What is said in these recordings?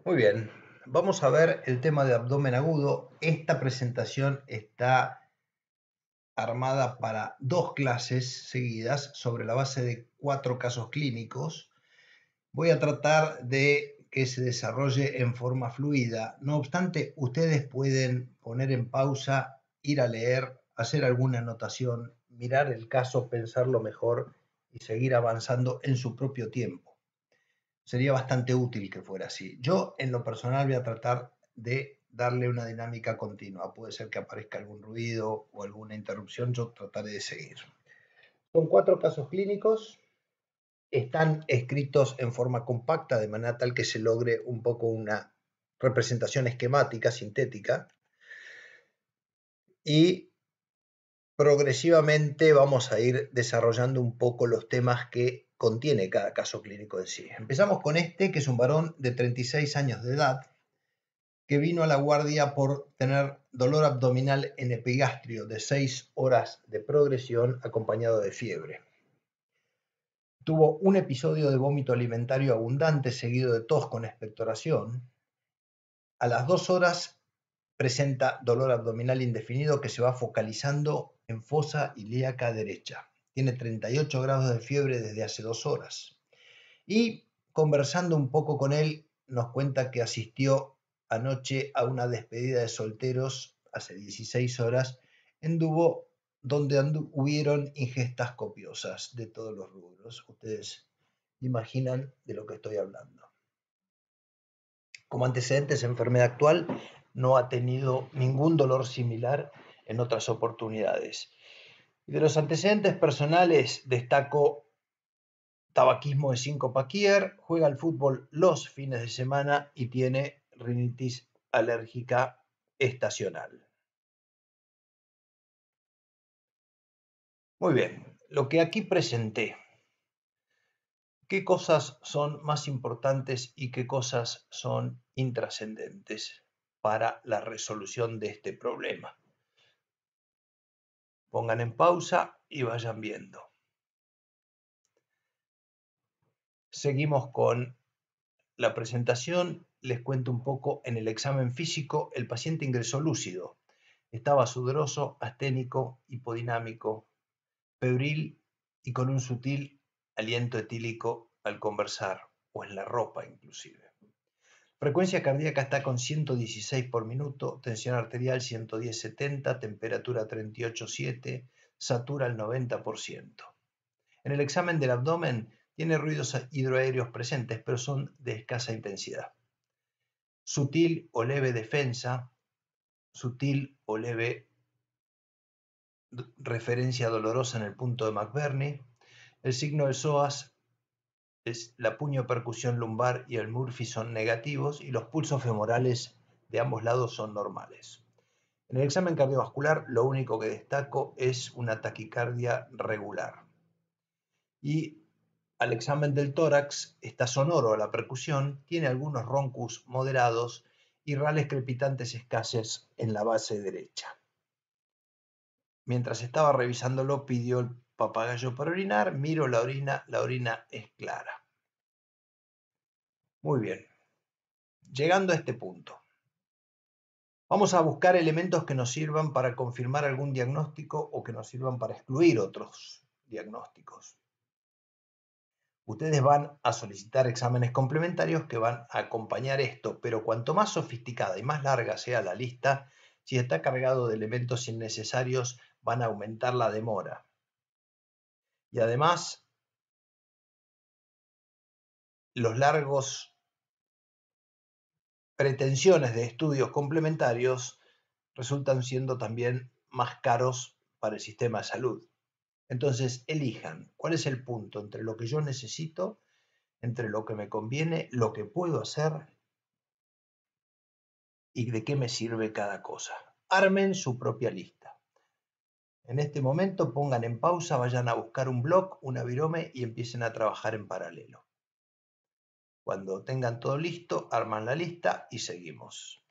Muy bien, vamos a ver el tema de abdomen agudo. Esta presentación está armada para dos clases seguidas sobre la base de 4 casos clínicos. Voy a tratar de que se desarrolle en forma fluida. No obstante, ustedes pueden poner en pausa, ir a leer, hacer alguna anotación, mirar el caso, pensarlo mejor y seguir avanzando en su propio tiempo. Sería bastante útil que fuera así. Yo, en lo personal, voy a tratar de darle una dinámica continua. Puede ser que aparezca algún ruido o alguna interrupción, yo trataré de seguir. Son 4 casos clínicos, están escritos en forma compacta de manera tal que se logre un poco una representación esquemática, sintética, y progresivamente vamos a ir desarrollando un poco los temas que contiene cada caso clínico en sí. Empezamos con este, que es un varón de 36 años de edad, que vino a la guardia por tener dolor abdominal en epigastrio de 6 horas de progresión acompañado de fiebre. Tuvo un episodio de vómito alimentario abundante seguido de tos con expectoración. A las 2 horas presenta dolor abdominal indefinido que se va focalizando en fosa ilíaca derecha. Tiene 38 grados de fiebre desde hace 2 horas. Y conversando un poco con él, nos cuenta que asistió anoche a una despedida de solteros hace 16 horas en Dubó, donde hubieron ingestas copiosas de todos los rubros. Ustedes imaginan de lo que estoy hablando. Como antecedentes, enfermedad actual, no ha tenido ningún dolor similar en otras oportunidades. Y de los antecedentes personales destaco tabaquismo de síncopa Kier, juega al fútbol los fines de semana y tiene rinitis alérgica estacional. Muy bien, lo que aquí presenté, ¿qué cosas son más importantes y qué cosas son intrascendentes para la resolución de este problema? Pongan en pausa y vayan viendo. Seguimos con la presentación. Les cuento un poco. En el examen físico, el paciente ingresó lúcido. Estaba sudoroso, asténico, hipodinámico, febril y con un sutil aliento etílico al conversar, o en la ropa inclusive. Frecuencia cardíaca está con 116 por minuto, tensión arterial 110/70, temperatura 38,7, satura al 90%. En el examen del abdomen tiene ruidos hidroaéreos presentes, pero son de escasa intensidad. Sutil o leve defensa, sutil o leve referencia dolorosa en el punto de McBurney. El signo del psoas es la puño-percusión lumbar y el Murphy son negativos y los pulsos femorales de ambos lados son normales. En el examen cardiovascular lo único que destaco es una taquicardia regular. Y al examen del tórax está sonoro a la percusión, tiene algunos roncus moderados y rales crepitantes escasos en la base derecha. Mientras estaba revisándolo, pidió el papagayo para orinar, miro la orina es clara. Muy bien, llegando a este punto, vamos a buscar elementos que nos sirvan para confirmar algún diagnóstico o que nos sirvan para excluir otros diagnósticos. Ustedes van a solicitar exámenes complementarios que van a acompañar esto, pero cuanto más sofisticada y más larga sea la lista, si está cargado de elementos innecesarios, van a aumentar la demora. Y además, los largos pretensiones de estudios complementarios resultan siendo también más caros para el sistema de salud. Entonces, elijan cuál es el punto entre lo que yo necesito, entre lo que me conviene, lo que puedo hacer y de qué me sirve cada cosa. Armen su propia lista. En este momento pongan en pausa, vayan a buscar un blog, una virome y empiecen a trabajar en paralelo. Cuando tengan todo listo, arman la lista y seguimos.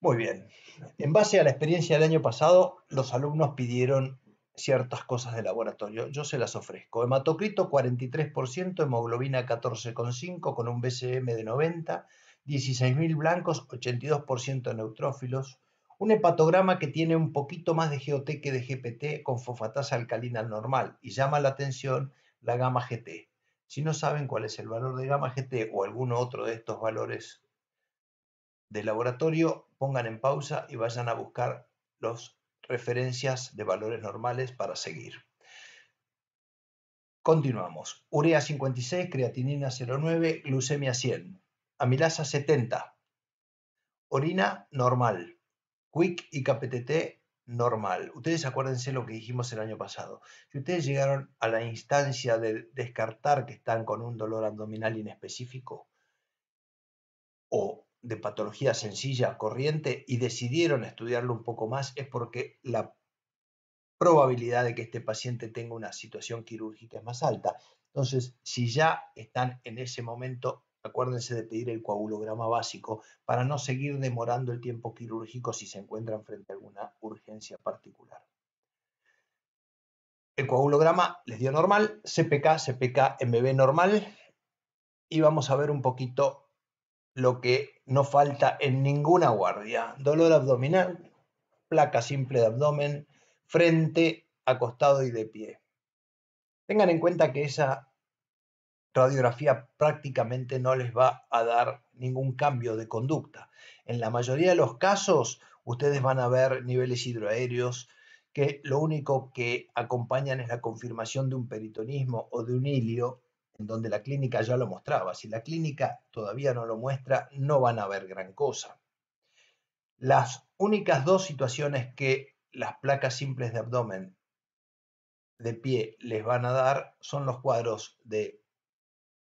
Muy bien. En base a la experiencia del año pasado, los alumnos pidieron ciertas cosas de laboratorio. Yo se las ofrezco. Hematocrito 43%, hemoglobina 14,5 con un BCM de 90, 16.000 blancos, 82% de neutrófilos. Un hepatograma que tiene un poquito más de GOT que de GPT con fosfatasa alcalina normal y llama la atención la gamma GT. Si no saben cuál es el valor de gamma GT o alguno otro de estos valores de laboratorio, pongan en pausa y vayan a buscar las referencias de valores normales para seguir. Continuamos. Urea 56, creatinina 0,9, glucemia 100, amilasa 70, orina normal, Quick y KPTT normal. Ustedes acuérdense lo que dijimos el año pasado. Si ustedes llegaron a la instancia de descartar que están con un dolor abdominal inespecífico o de patología sencilla, corriente, y decidieron estudiarlo un poco más, es porque la probabilidad de que este paciente tenga una situación quirúrgica es más alta. Entonces, si ya están en ese momento, acuérdense de pedir el coagulograma básico para no seguir demorando el tiempo quirúrgico si se encuentran frente a alguna urgencia particular. El coagulograma les dio normal, CPK, MB normal, y vamos a ver un poquito lo que no falta en ninguna guardia: dolor abdominal, placa simple de abdomen, frente, acostado y de pie. Tengan en cuenta que esa radiografía prácticamente no les va a dar ningún cambio de conducta. En la mayoría de los casos, ustedes van a ver niveles hidroaéreos que lo único que acompañan es la confirmación de un peritonismo o de un ilio, en donde la clínica ya lo mostraba. Si la clínica todavía no lo muestra, no van a ver gran cosa. Las únicas dos situaciones que las placas simples de abdomen de pie les van a dar son los cuadros de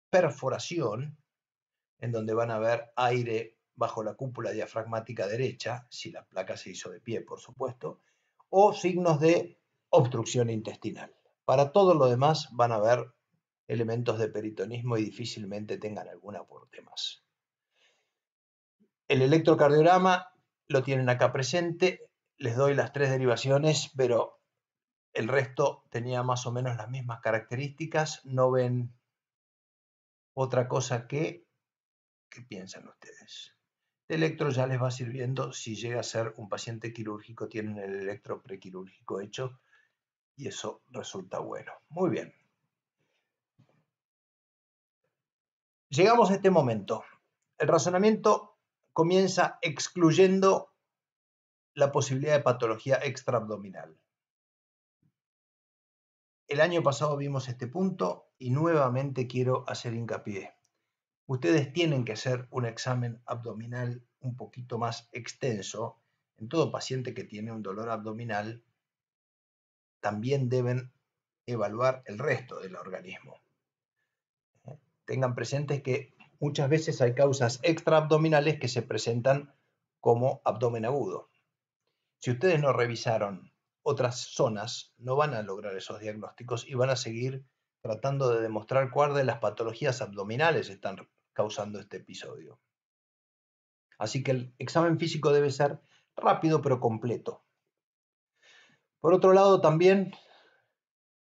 perforación, en donde van a ver aire bajo la cúpula diafragmática derecha, si la placa se hizo de pie, por supuesto, o signos de obstrucción intestinal. Para todo lo demás van a ver elementos de peritonismo y difícilmente tengan algún aporte más. El electrocardiograma lo tienen acá presente, les doy las tres derivaciones, pero el resto tenía más o menos las mismas características. No ven otra cosa que... ¿Qué piensan ustedes? El electro ya les va sirviendo si llega a ser un paciente quirúrgico, tienen el electro prequirúrgico hecho y eso resulta bueno. Muy bien. Llegamos a este momento. El razonamiento comienza excluyendo la posibilidad de patología extraabdominal. El año pasado vimos este punto y nuevamente quiero hacer hincapié. Ustedes tienen que hacer un examen abdominal un poquito más extenso. En todo paciente que tiene un dolor abdominal, también deben evaluar el resto del organismo. Tengan presentes que muchas veces hay causas extraabdominales que se presentan como abdomen agudo. Si ustedes no revisaron otras zonas, no van a lograr esos diagnósticos y van a seguir tratando de demostrar cuál de las patologías abdominales están causando este episodio. Así que el examen físico debe ser rápido pero completo. Por otro lado, también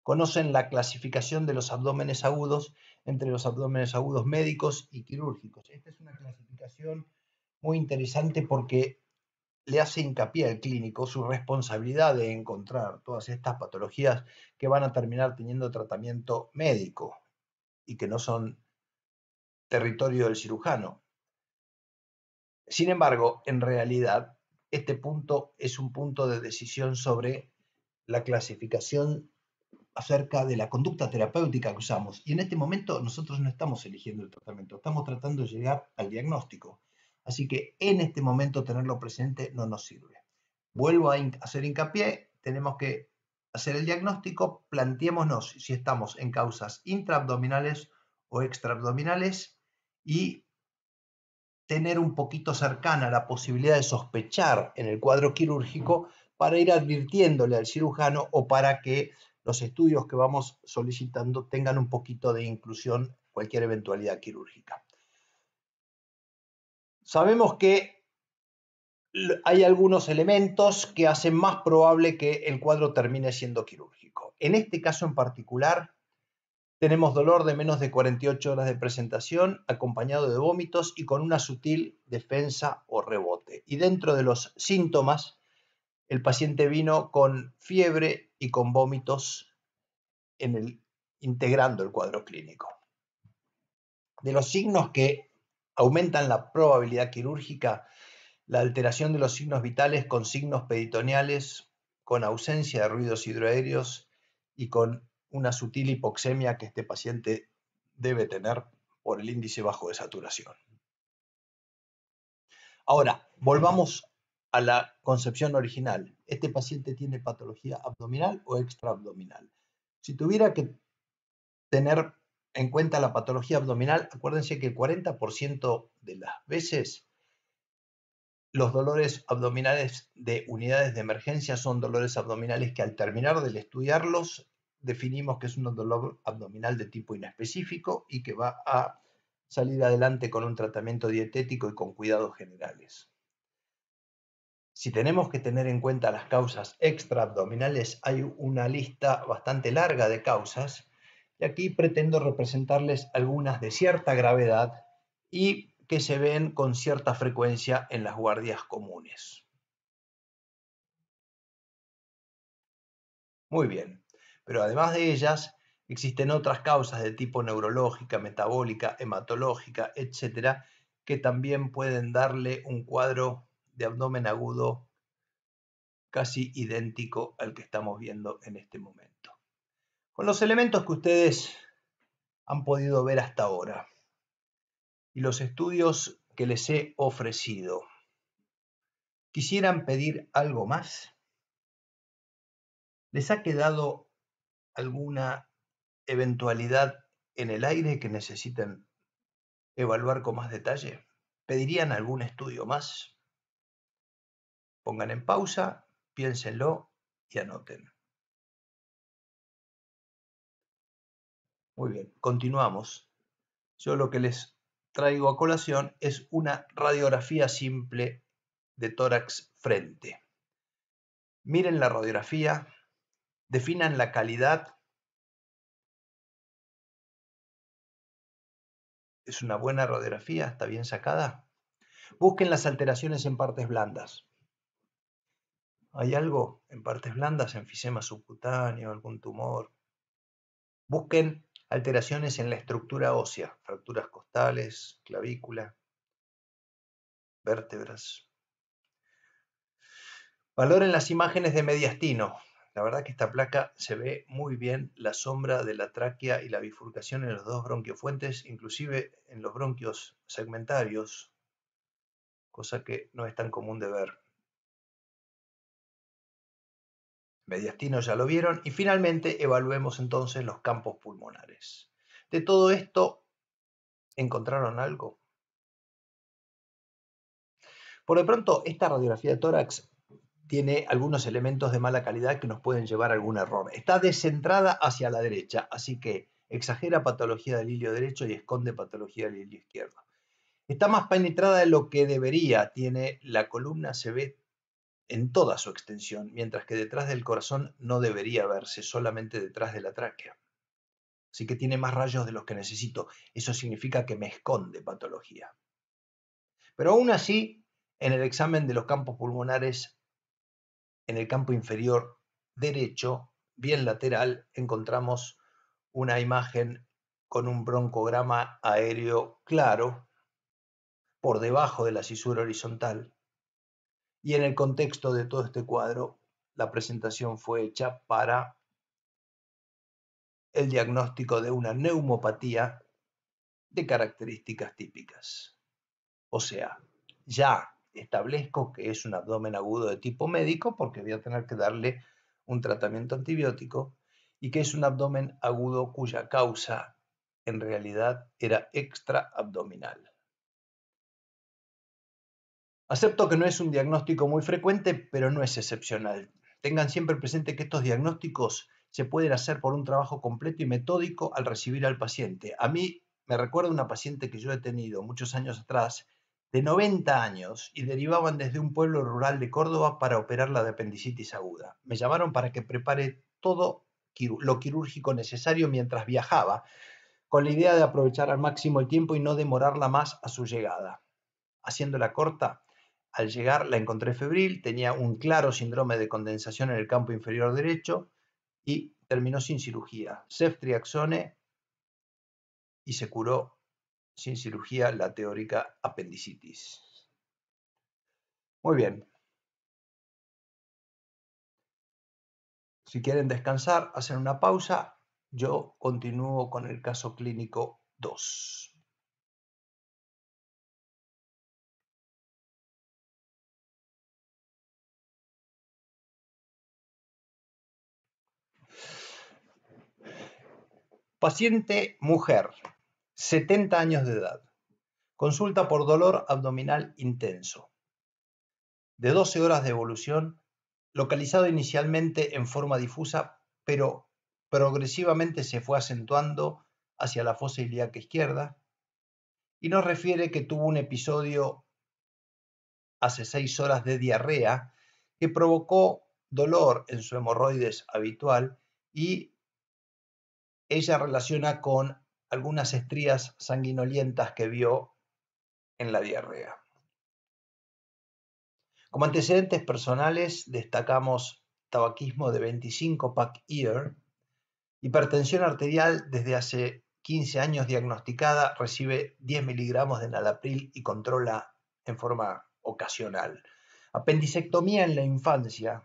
conocen la clasificación de los abdómenes agudos entre los abdómenes agudos médicos y quirúrgicos. Esta es una clasificación muy interesante porque le hace hincapié al clínico su responsabilidad de encontrar todas estas patologías que van a terminar teniendo tratamiento médico y que no son territorio del cirujano. Sin embargo, en realidad, este punto es un punto de decisión sobre la clasificación acerca de la conducta terapéutica que usamos. Y en este momento nosotros no estamos eligiendo el tratamiento, estamos tratando de llegar al diagnóstico. Así que en este momento tenerlo presente no nos sirve. Vuelvo a hacer hincapié, tenemos que hacer el diagnóstico, planteémonos si estamos en causas intraabdominales o extraabdominales y tener un poquito cercana la posibilidad de sospechar en el cuadro quirúrgico para ir advirtiéndole al cirujano o para que los estudios que vamos solicitando tengan un poquito de inclusión cualquier eventualidad quirúrgica. Sabemos que hay algunos elementos que hacen más probable que el cuadro termine siendo quirúrgico. En este caso en particular, tenemos dolor de menos de 48 horas de presentación, acompañado de vómitos y con una sutil defensa o rebote. Y dentro de los síntomas, el paciente vino con fiebre y con vómitos integrando el cuadro clínico. De los signos que aumentan la probabilidad quirúrgica, la alteración de los signos vitales con signos peritoneales, con ausencia de ruidos hidroaéreos y con una sutil hipoxemia que este paciente debe tener por el índice bajo de saturación. Ahora, volvamos a la concepción original. ¿Este paciente tiene patología abdominal o extraabdominal? Si tuviera que tener en cuenta la patología abdominal, acuérdense que el 40% de las veces los dolores abdominales de unidades de emergencia son dolores abdominales que al terminar de estudiarlos definimos que es un dolor abdominal de tipo inespecífico y que va a salir adelante con un tratamiento dietético y con cuidados generales. Si tenemos que tener en cuenta las causas extraabdominales, hay una lista bastante larga de causas y aquí pretendo representarles algunas de cierta gravedad y que se ven con cierta frecuencia en las guardias comunes. Muy bien, pero además de ellas, existen otras causas de tipo neurológica, metabólica, hematológica, etcétera, que también pueden darle un cuadro de abdomen agudo casi idéntico al que estamos viendo en este momento. Con los elementos que ustedes han podido ver hasta ahora y los estudios que les he ofrecido, ¿quisieran pedir algo más? ¿Les ha quedado alguna eventualidad en el aire que necesiten evaluar con más detalle? ¿Pedirían algún estudio más? Pongan en pausa, piénsenlo y anoten. Muy bien, continuamos. Yo lo que les traigo a colación es una radiografía simple de tórax frente. Miren la radiografía, definan la calidad. ¿Es una buena radiografía? ¿Está bien sacada? Busquen las alteraciones en partes blandas. ¿Hay algo en partes blandas, enfisema subcutáneo, algún tumor? Busquen alteraciones en la estructura ósea, fracturas costales, clavícula, vértebras. Valoren las imágenes de mediastino. La verdad que esta placa se ve muy bien la sombra de la tráquea y la bifurcación en los dos bronquiofuentes, inclusive en los bronquios segmentarios, cosa que no es tan común de ver. Mediastino ya lo vieron y finalmente evaluemos entonces los campos pulmonares. De todo esto, ¿encontraron algo? Por de pronto, esta radiografía de tórax tiene algunos elementos de mala calidad que nos pueden llevar a algún error. Está descentrada hacia la derecha, así que exagera patología del hilio derecho y esconde patología del hilio izquierdo. Está más penetrada de lo que debería, la columna se ve en toda su extensión, mientras que detrás del corazón no debería verse, solamente detrás de la tráquea. Así que tiene más rayos de los que necesito. Eso significa que me esconde patología. Pero aún así, en el examen de los campos pulmonares, en el campo inferior derecho, bien lateral, encontramos una imagen con un broncograma aéreo claro por debajo de la cisura horizontal. Y en el contexto de todo este cuadro, la presentación fue hecha para el diagnóstico de una neumopatía de características típicas. O sea, ya establezco que es un abdomen agudo de tipo médico porque voy a tener que darle un tratamiento antibiótico y que es un abdomen agudo cuya causa en realidad era extraabdominal. Acepto que no es un diagnóstico muy frecuente, pero no es excepcional. Tengan siempre presente que estos diagnósticos se pueden hacer por un trabajo completo y metódico al recibir al paciente. A mí me recuerda una paciente que yo he tenido muchos años atrás de 90 años y derivaban desde un pueblo rural de Córdoba para operarla de apendicitis aguda. Me llamaron para que prepare todo lo quirúrgico necesario mientras viajaba, con la idea de aprovechar al máximo el tiempo y no demorarla más a su llegada. Haciéndola corta, al llegar la encontré febril, tenía un claro síndrome de condensación en el campo inferior derecho y terminó sin cirugía. Ceftriaxone y se curó sin cirugía la teórica apendicitis. Muy bien. Si quieren descansar, hacen una pausa. Yo continúo con el caso clínico 2. Paciente mujer, 70 años de edad. Consulta por dolor abdominal intenso. De 12 horas de evolución, localizado inicialmente en forma difusa, pero progresivamente se fue acentuando hacia la fosa ilíaca izquierda, y nos refiere que tuvo un episodio hace 6 horas de diarrea que provocó dolor en su hemorroides habitual y ella relaciona con algunas estrías sanguinolientas que vio en la diarrea. Como antecedentes personales destacamos tabaquismo de 25 pack year, hipertensión arterial desde hace 15 años diagnosticada, recibe 10 miligramos de enalapril y controla en forma ocasional. Apendicectomía en la infancia,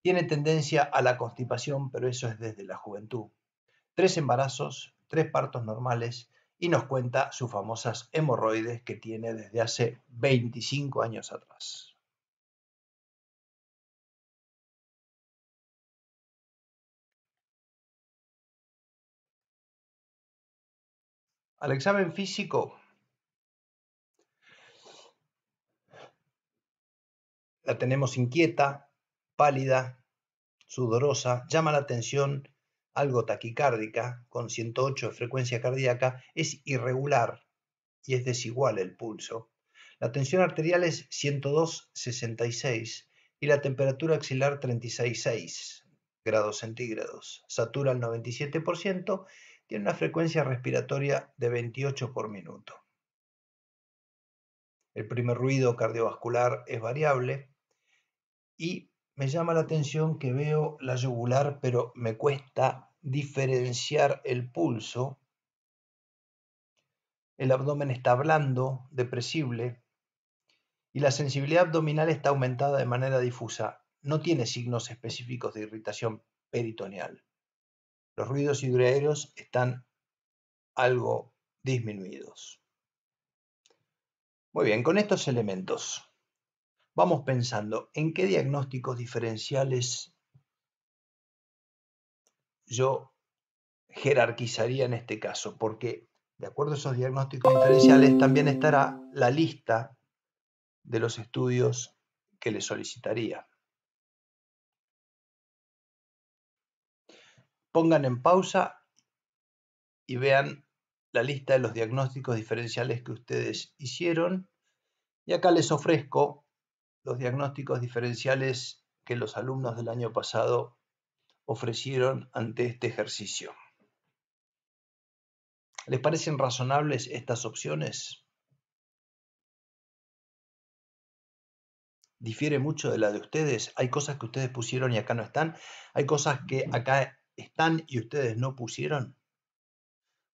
tiene tendencia a la constipación, pero eso es desde la juventud. 3 embarazos, 3 partos normales y nos cuenta sus famosas hemorroides que tiene desde hace 25 años atrás. Al examen físico, la tenemos inquieta, pálida, sudorosa, llama la atención, algo taquicárdica, con 108 de frecuencia cardíaca, es irregular y es desigual el pulso. La tensión arterial es 102,66 y la temperatura axilar 36,6 grados centígrados. Satura al 97%, tiene una frecuencia respiratoria de 28 por minuto. El primer ruido cardiovascular es variable y me llama la atención que veo la yugular, pero me cuesta diferenciar el pulso. El abdomen está blando, depresible, y la sensibilidad abdominal está aumentada de manera difusa. No tiene signos específicos de irritación peritoneal. Los ruidos hidroaéreos están algo disminuidos. Muy bien, con estos elementos vamos pensando en qué diagnósticos diferenciales yo jerarquizaría en este caso, porque de acuerdo a esos diagnósticos diferenciales también estará la lista de los estudios que le solicitaría. Pongan en pausa y vean la lista de los diagnósticos diferenciales que ustedes hicieron. Y acá les ofrezco los diagnósticos diferenciales que los alumnos del año pasado ofrecieron ante este ejercicio. ¿Les parecen razonables estas opciones? ¿Difiere mucho de la de ustedes? ¿Hay cosas que ustedes pusieron y acá no están? ¿Hay cosas que acá están y ustedes no pusieron?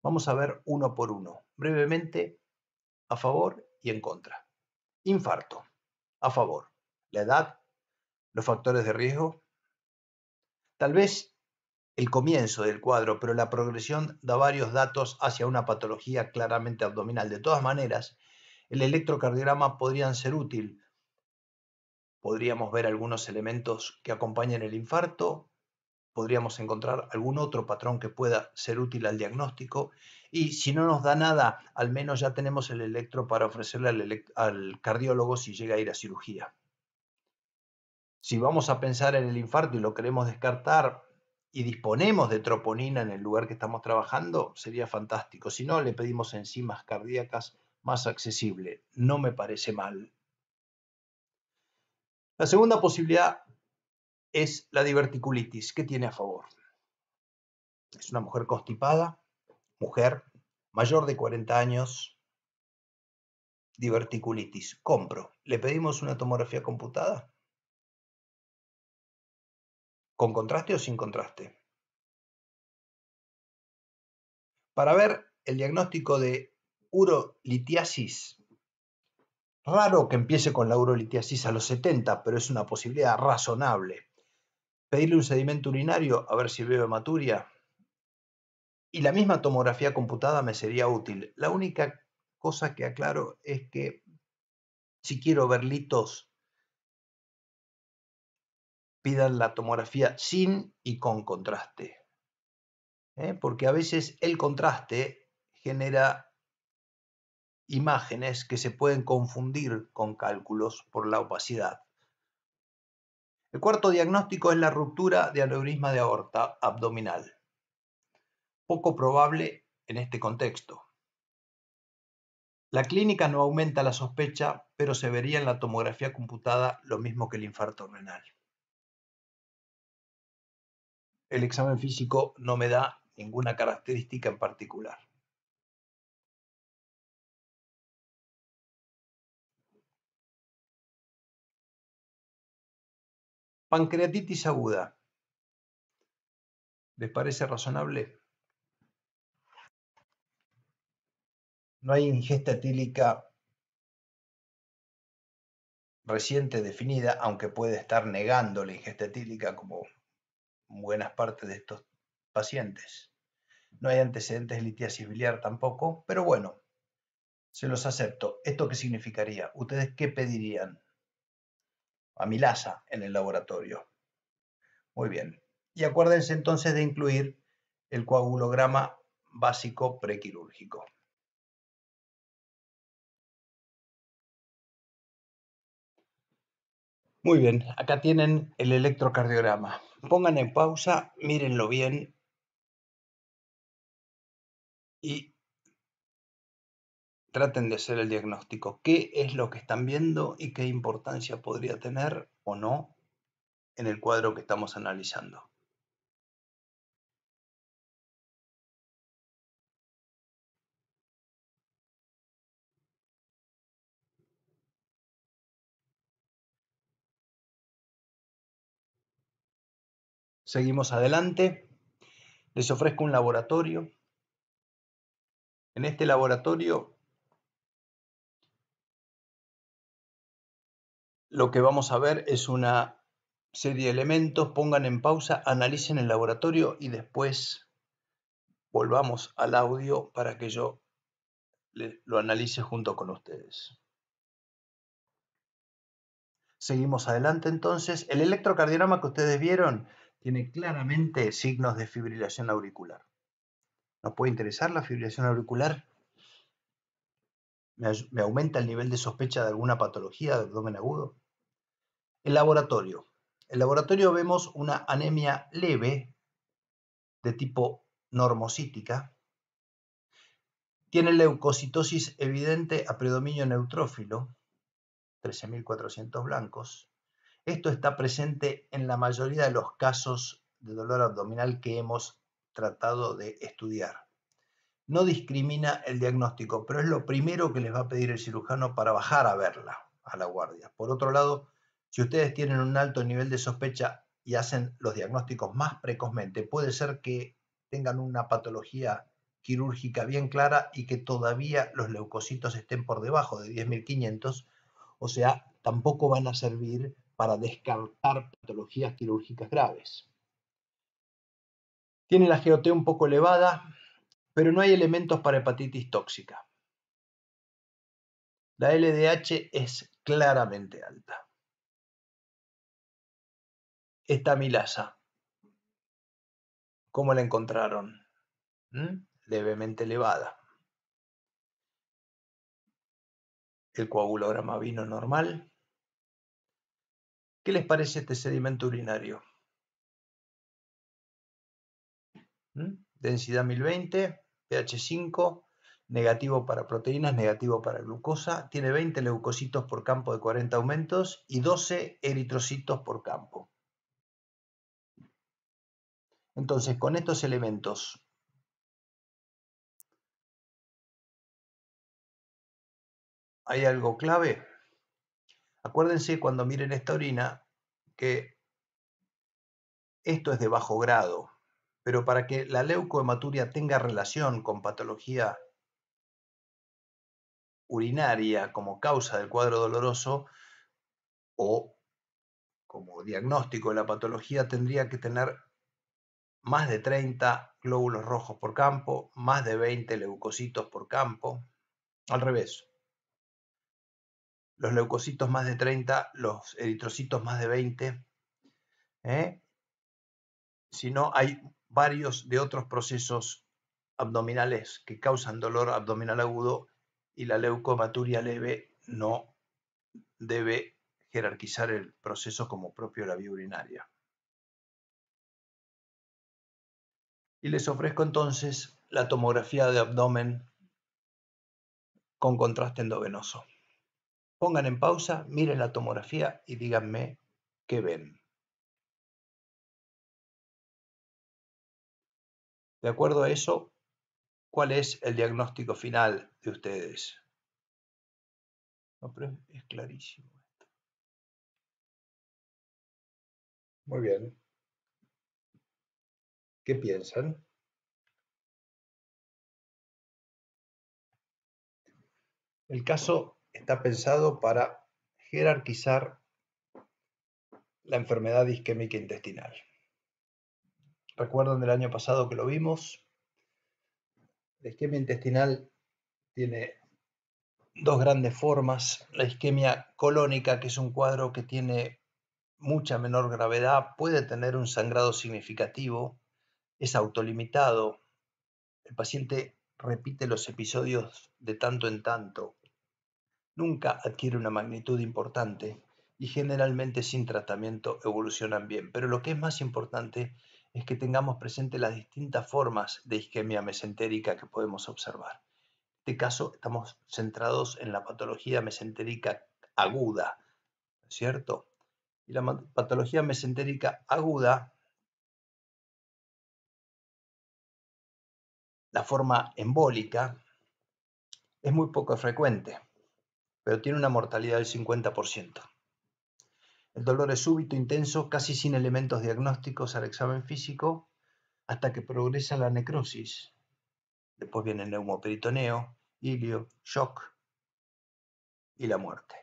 Vamos a ver uno por uno, brevemente, a favor y en contra. Infarto, a favor. La edad, los factores de riesgo. Tal vez el comienzo del cuadro, pero la progresión da varios datos hacia una patología claramente abdominal. De todas maneras, el electrocardiograma podría ser útil. Podríamos ver algunos elementos que acompañan el infarto, podríamos encontrar algún otro patrón que pueda ser útil al diagnóstico y si no nos da nada, al menos ya tenemos el electro para ofrecerle al cardiólogo si llega a ir a cirugía. Si vamos a pensar en el infarto y lo queremos descartar y disponemos de troponina en el lugar que estamos trabajando, sería fantástico. Si no, le pedimos enzimas cardíacas más accesible. No me parece mal. La segunda posibilidad es la diverticulitis. ¿Qué tiene a favor? Es una mujer constipada, mujer, mayor de 40 años, diverticulitis. Compro. ¿Le pedimos una tomografía computada? ¿Con contraste o sin contraste? Para ver el diagnóstico de urolitiasis. Raro que empiece con la urolitiasis a los 70, pero es una posibilidad razonable. Pedirle un sedimento urinario a ver si veo hematuria. Y la misma tomografía computada me sería útil. La única cosa que aclaro es que si quiero ver litos, pidan la tomografía sin y con contraste. Porque a veces el contraste genera imágenes que se pueden confundir con cálculos por la opacidad. El cuarto diagnóstico es la ruptura de aneurisma de aorta abdominal. Poco probable en este contexto. La clínica no aumenta la sospecha, pero se vería en la tomografía computada lo mismo que el infarto renal. El examen físico no me da ninguna característica en particular. Pancreatitis aguda. ¿Les parece razonable? No hay ingesta etílica reciente definida, aunque puede estar negando la ingesta etílica como buenas partes de estos pacientes. No hay antecedentes de litiasis biliar tampoco, pero bueno, se los acepto. ¿Esto qué significaría? ¿Ustedes qué pedirían? Amilasa en el laboratorio. Muy bien. Y acuérdense entonces de incluir el coagulograma básico prequirúrgico. Muy bien, acá tienen el electrocardiograma. Pongan en pausa, mírenlo bien y traten de hacer el diagnóstico. ¿Qué es lo que están viendo y qué importancia podría tener o no en el cuadro que estamos analizando? Seguimos adelante. Les ofrezco un laboratorio. En este laboratorio lo que vamos a ver es una serie de elementos. Pongan en pausa, analicen el laboratorio y después volvamos al audio para que yo lo analice junto con ustedes. Seguimos adelante entonces. El electrocardiograma que ustedes vieron tiene claramente signos de fibrilación auricular. ¿Nos puede interesar la fibrilación auricular? ¿Me aumenta el nivel de sospecha de alguna patología de abdomen agudo? El laboratorio. En el laboratorio vemos una anemia leve de tipo normocítica. Tiene leucocitosis evidente a predominio neutrófilo, 13.400 blancos. Esto está presente en la mayoría de los casos de dolor abdominal que hemos tratado de estudiar. No discrimina el diagnóstico, pero es lo primero que les va a pedir el cirujano para bajar a verla a la guardia. Por otro lado, si ustedes tienen un alto nivel de sospecha y hacen los diagnósticos más precozmente, puede ser que tengan una patología quirúrgica bien clara y que todavía los leucocitos estén por debajo de 10.500, o sea, tampoco van a servir para descartar patologías quirúrgicas graves. Tiene la GOT un poco elevada, pero no hay elementos para hepatitis tóxica. La LDH es claramente alta. Esta amilasa, ¿cómo la encontraron? Levemente elevada. El coagulograma vino normal. ¿Qué les parece este sedimento urinario? Densidad 1020, pH 5, negativo para proteínas, negativo para glucosa, tiene 20 leucocitos por campo de 40 aumentos y 12 eritrocitos por campo. Entonces, con estos elementos, ¿hay algo clave? Acuérdense cuando miren esta orina que esto es de bajo grado, pero para que la leucohematuria tenga relación con patología urinaria como causa del cuadro doloroso o como diagnóstico de la patología, tendría que tener más de 30 glóbulos rojos por campo, más de 20 leucocitos por campo. Al revés, los leucocitos más de 30, los eritrocitos más de 20. Si no, hay varios de otros procesos abdominales que causan dolor abdominal agudo y la leucohematuria leve no debe jerarquizar el proceso como propio de la vía urinaria. Y les ofrezco entonces la tomografía de abdomen con contraste endovenoso. Pongan en pausa, miren la tomografía y díganme qué ven. De acuerdo a eso, ¿cuál es el diagnóstico final de ustedes? No, pero es clarísimo esto. Muy bien. ¿Qué piensan? El caso está pensado para jerarquizar la enfermedad isquémica intestinal. ¿Recuerdan del año pasado que lo vimos? La isquemia intestinal tiene dos grandes formas. La isquemia colónica, que es un cuadro que tiene mucha menor gravedad, puede tener un sangrado significativo, es autolimitado. El paciente repite los episodios de tanto en tanto. Nunca adquiere una magnitud importante y generalmente sin tratamiento evolucionan bien. Pero lo que es más importante es que tengamos presente las distintas formas de isquemia mesentérica que podemos observar. En este caso estamos centrados en la patología mesentérica aguda, ¿cierto? Y la patología mesentérica aguda, la forma embólica, es muy poco frecuente, pero tiene una mortalidad del 50%. El dolor es súbito, intenso, casi sin elementos diagnósticos al examen físico, hasta que progresa la necrosis. Después viene el neumoperitoneo, ilio, shock y la muerte.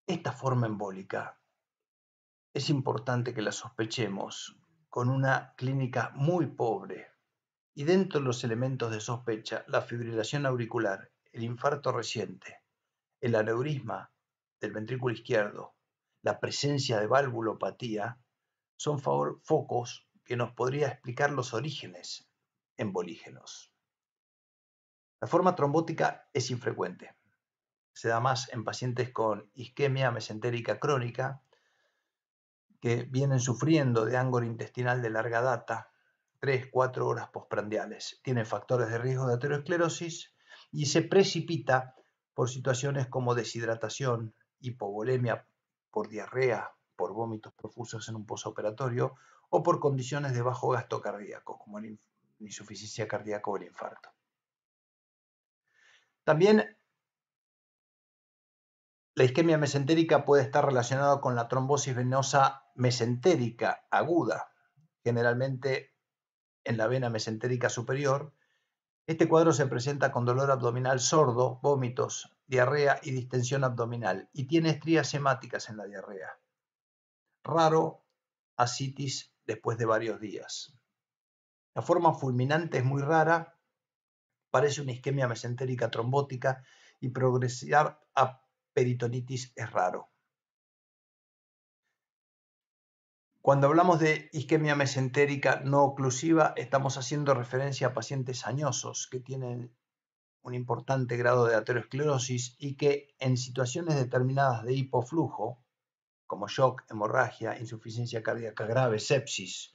Esta forma embólica es importante que la sospechemos con una clínica muy pobre y dentro de los elementos de sospecha, la fibrilación auricular, el infarto reciente, el aneurisma del ventrículo izquierdo, la presencia de valvulopatía, son focos que nos podría explicar los orígenes embolígenos. La forma trombótica es infrecuente. Se da más en pacientes con isquemia mesentérica crónica que vienen sufriendo de ángulo intestinal de larga data, 3-4 horas postprandiales. Tiene factores de riesgo de aterosclerosis y se precipita por situaciones como deshidratación, hipovolemia por diarrea, por vómitos profusos en un posoperatorio o por condiciones de bajo gasto cardíaco, como la insuficiencia cardíaca o el infarto. También la isquemia mesentérica puede estar relacionada con la trombosis venosa mesentérica aguda, generalmente en la vena mesentérica superior. Este cuadro se presenta con dolor abdominal sordo, vómitos, diarrea y distensión abdominal y tiene estrías hemáticas en la diarrea. Raro ascitis después de varios días. La forma fulminante es muy rara, parece una isquemia mesentérica trombótica y progresar a peritonitis es raro. Cuando hablamos de isquemia mesentérica no oclusiva, estamos haciendo referencia a pacientes añosos que tienen un importante grado de aterosclerosis y que en situaciones determinadas de hipoflujo, como shock, hemorragia, insuficiencia cardíaca grave, sepsis,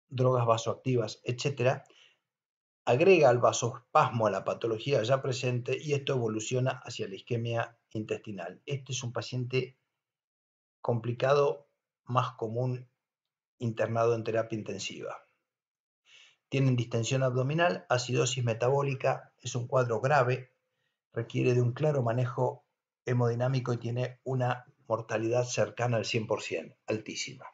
drogas vasoactivas, etc., agrega al vasospasmo a la patología ya presente y esto evoluciona hacia la isquemia intestinal. Este es un paciente complicado, más común, internado en terapia intensiva. Tienen distensión abdominal, acidosis metabólica, es un cuadro grave, requiere de un claro manejo hemodinámico y tiene una mortalidad cercana al 100%, altísima.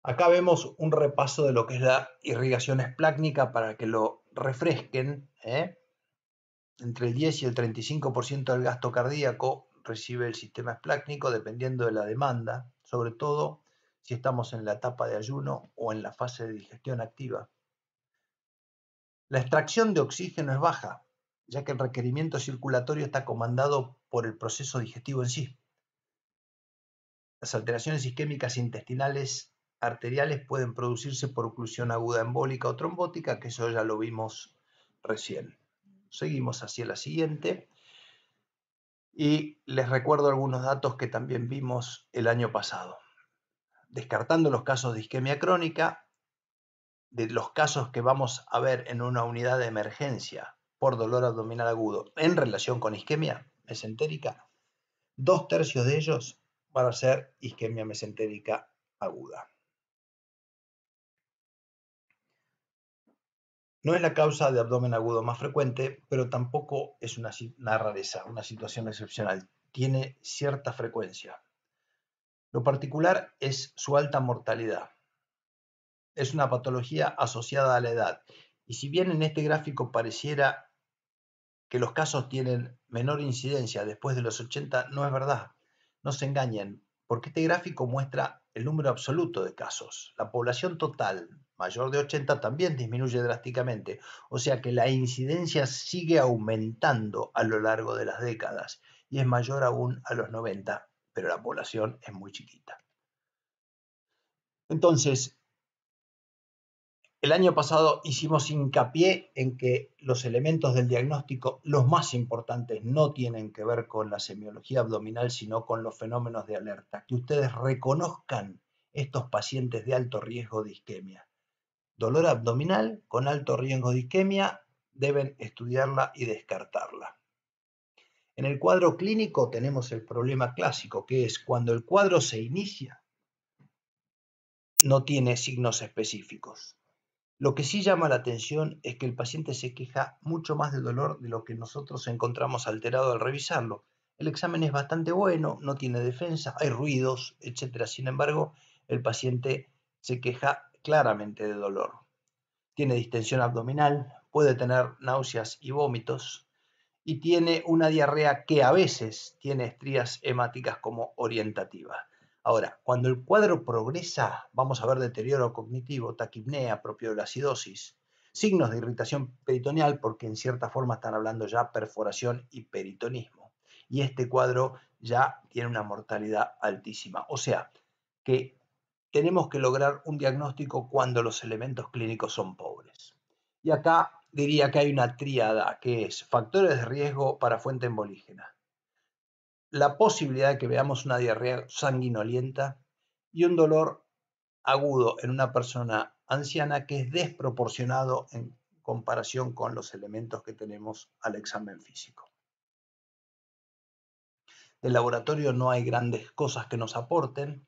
Acá vemos un repaso de lo que es la irrigación esplácnica para que lo refresquen. Entre el 10 y el 35% del gasto cardíaco recibe el sistema esplácnico dependiendo de la demanda, sobre todo si estamos en la etapa de ayuno o en la fase de digestión activa. La extracción de oxígeno es baja, ya que el requerimiento circulatorio está comandado por el proceso digestivo en sí. Las alteraciones isquémicas intestinales arteriales pueden producirse por oclusión aguda embólica o trombótica, que eso ya lo vimos recién. Seguimos hacia la siguiente y les recuerdo algunos datos que también vimos el año pasado. Descartando los casos de isquemia crónica, de los casos que vamos a ver en una unidad de emergencia por dolor abdominal agudo en relación con isquemia mesentérica, 2/3 de ellos van a ser isquemia mesentérica aguda. No es la causa de abdomen agudo más frecuente, pero tampoco es una rareza, una situación excepcional. Tiene cierta frecuencia. Lo particular es su alta mortalidad. Es una patología asociada a la edad. Y si bien en este gráfico pareciera que los casos tienen menor incidencia después de los 80, no es verdad. No se engañen, porque este gráfico muestra el número absoluto de casos. La población total mayor de 80 también disminuye drásticamente, o sea que la incidencia sigue aumentando a lo largo de las décadas y es mayor aún a los 90, pero la población es muy chiquita. Entonces, el año pasado hicimos hincapié en que los elementos del diagnóstico, los más importantes, no tienen que ver con la semiología abdominal, sino con los fenómenos de alerta. Que ustedes reconozcan estos pacientes de alto riesgo de isquemia. Dolor abdominal con alto riesgo de isquemia, deben estudiarla y descartarla. En el cuadro clínico tenemos el problema clásico, que es cuando el cuadro se inicia, no tiene signos específicos. Lo que sí llama la atención es que el paciente se queja mucho más de dolor de lo que nosotros encontramos alterado al revisarlo. El examen es bastante bueno, no tiene defensa, hay ruidos, etc. Sin embargo, el paciente se queja claramente de dolor. Tiene distensión abdominal, puede tener náuseas y vómitos y tiene una diarrea que a veces tiene estrías hemáticas como orientativa. Ahora, cuando el cuadro progresa, vamos a ver deterioro cognitivo, taquipnea propio de la acidosis, signos de irritación peritoneal, porque en cierta forma están hablando ya perforación y peritonismo. Y este cuadro ya tiene una mortalidad altísima. O sea, que tenemos que lograr un diagnóstico cuando los elementos clínicos son pobres. Y acá diría que hay una tríada, que es factores de riesgo para fuente embolígena, la posibilidad de que veamos una diarrea sanguinolienta y un dolor agudo en una persona anciana que es desproporcionado en comparación con los elementos que tenemos al examen físico. Del laboratorio no hay grandes cosas que nos aporten.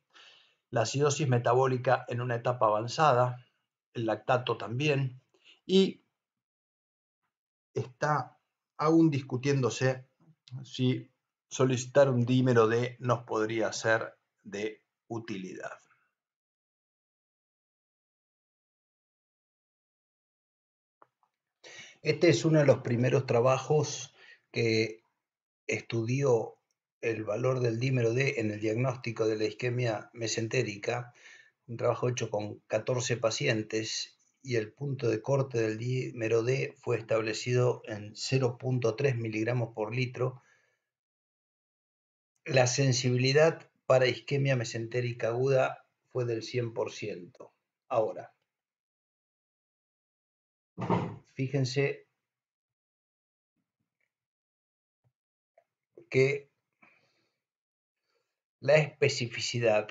La acidosis metabólica en una etapa avanzada, el lactato también, y está aún discutiéndose si solicitar un dímero D nos podría ser de utilidad. Este es uno de los primeros trabajos que estudió el valor del dímero D en el diagnóstico de la isquemia mesentérica, un trabajo hecho con 14 pacientes y el punto de corte del dímero D fue establecido en 0.3 miligramos por litro. La sensibilidad para isquemia mesentérica aguda fue del 100%. Ahora, fíjense que la especificidad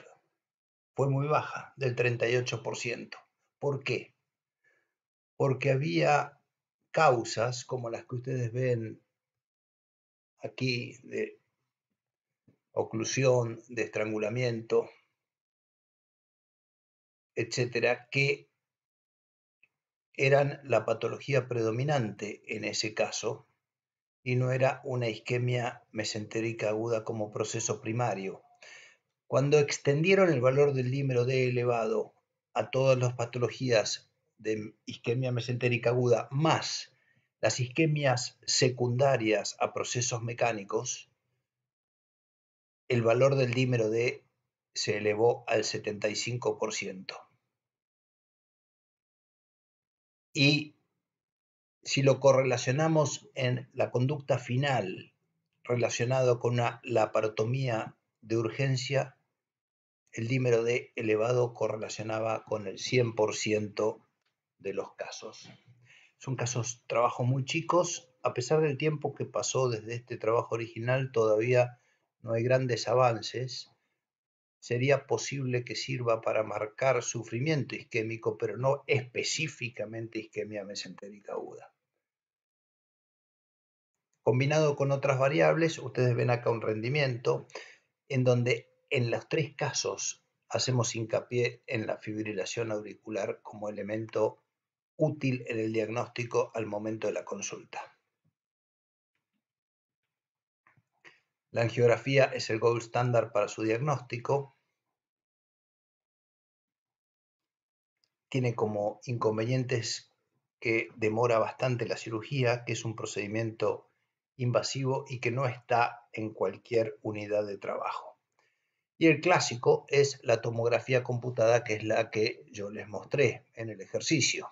fue muy baja, del 38%. ¿Por qué? Porque había causas como las que ustedes ven aquí, de oclusión, de estrangulamiento, etcétera, que eran la patología predominante en ese caso y no era una isquemia mesentérica aguda como proceso primario. Cuando extendieron el valor del dímero D elevado a todas las patologías de isquemia mesentérica aguda más las isquemias secundarias a procesos mecánicos, el valor del dímero D se elevó al 75%. Y si lo correlacionamos en la conducta final relacionado con una laparotomía de urgencia, el dímero D elevado correlacionaba con el 100% de los casos. Son casos, trabajos muy chicos, a pesar del tiempo que pasó desde este trabajo original, todavía no hay grandes avances. Sería posible que sirva para marcar sufrimiento isquémico, pero no específicamente isquemia mesentérica aguda. Combinado con otras variables, ustedes ven acá un rendimiento en donde en los tres casos hacemos hincapié en la fibrilación auricular como elemento útil en el diagnóstico al momento de la consulta. La angiografía es el gold standard para su diagnóstico. Tiene como inconvenientes que demora bastante la cirugía, que es un procedimiento invasivo y que no está en cualquier unidad de trabajo. Y el clásico es la tomografía computada, que es la que yo les mostré en el ejercicio.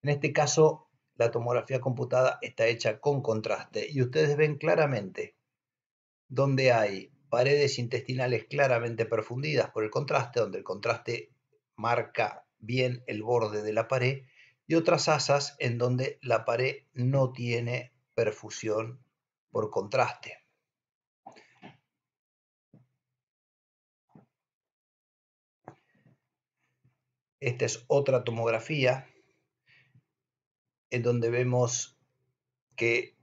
En este caso, la tomografía computada está hecha con contraste y ustedes ven claramente donde hay paredes intestinales claramente perfundidas por el contraste, donde el contraste marca bien el borde de la pared, y otras asas en donde la pared no tiene perfusión por contraste. Esta es otra tomografía en donde vemos que